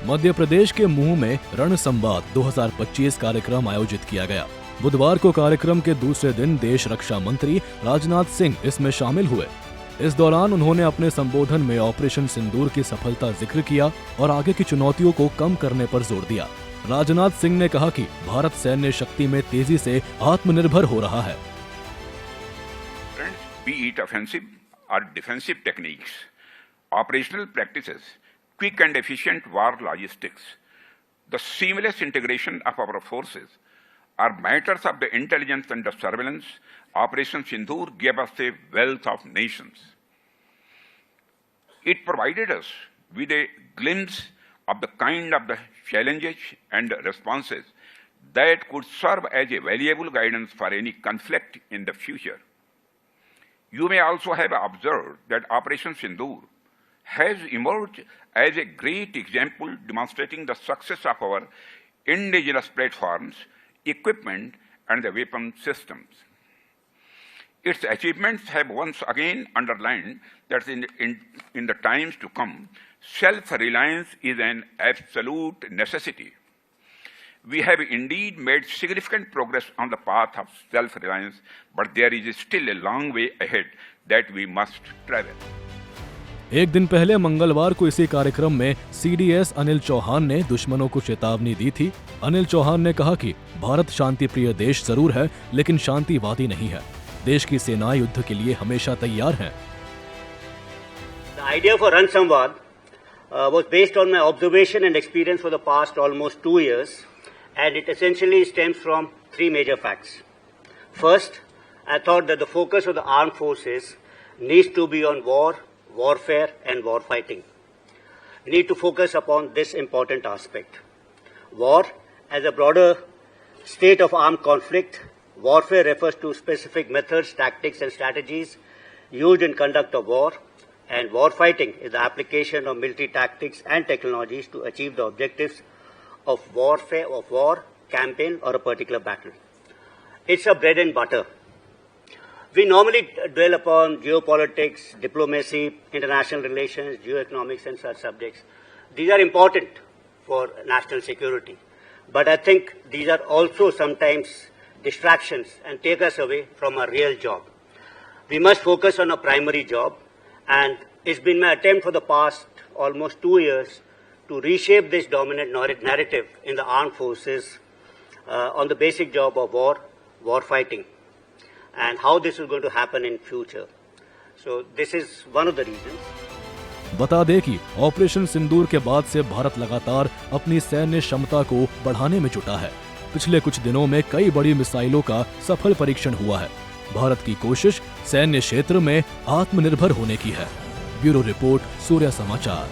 मध्य प्रदेश के मुंह में रण संवाद 2025 कार्यक्रम आयोजित किया गया। बुधवार को कार्यक्रम के दूसरे दिन देश रक्षा मंत्री राजनाथ सिंह इसमें शामिल हुए। इस दौरान उन्होंने अपने संबोधन में ऑपरेशन सिंदूर की सफलता जिक्र किया और आगे की चुनौतियों को कम करने पर जोर दिया। राजनाथ सिंह ने कहा कि भारत सैन्य शक्ति में तेजी से आत्मनिर्भर हो रहा है। Be it offensive or defensive techniques, operational practices, quick and efficient war logistics, the seamless integration of our forces are matters of the intelligence and the surveillance. Operation Sindoor gave us a wealth of nations. It provided us with a glimpse of the kind of the challenges and responses that could serve as a valuable guidance for any conflict in the future. You may also have observed that Operation Sindoor has emerged as a great example demonstrating the success of our indigenous platforms, equipment, and the weapon systems. Its achievements have once again underlined that in the times to come, self-reliance is an absolute necessity. We have indeed made significant progress on the path of self-reliance, but there is still a long way ahead that we must travel. एक दिन पहले मंगलवार को इसी कार्यक्रम में CDS Anil Chauhan ने दुश्मनों को चेतावनी दी थी। अनिल चौहान ने कहा कि भारत शांति प्रिय देश जरूर है, लेकिन शांतिवादी नहीं है। देश की सेनाएं युद्ध के लिए हमेशा तैयार हैं। The idea for Ran Samvad was based on my observation and experience for the past almost 2 years, and it essentially stems from 3 major facts. First, I thought that the focus of the armed forces needs to be on war, warfare, and war fighting. We need to focus upon this important aspect. War as a broader state of armed conflict. Warfare refers to specific methods, tactics, and strategies used in conduct of war, and war fighting is the application of military tactics and technologies to achieve the objectives of warfare, of war, campaign, or a particular battle. It's a bread and butter. We normally dwell upon geopolitics, diplomacy, international relations, geoeconomics, and such subjects. These are important for national security. But I think these are also sometimes distractions and take us away from our real job. We must focus on our primary job, and it's been my attempt for the past almost 2 years to reshape this dominant narrative in the armed forces on the basic job of war, war fighting, and how this is going to happen in future. So this is one of the reasons. बता दें कि operation सिंदूर के बाद से भारत लगातार अपनी सैन्य क्षमता को बढ़ाने में जुटा है। पिछले कुछ दिनों में कई बड़ी मिसाइलों का सफल परीक्षण हुआ है। भारत की कोशिश सैन्य क्षेत्र में आत्मनिर्भर होने की है। ब्यूरो रिपोर्ट, सूर्य समाचार।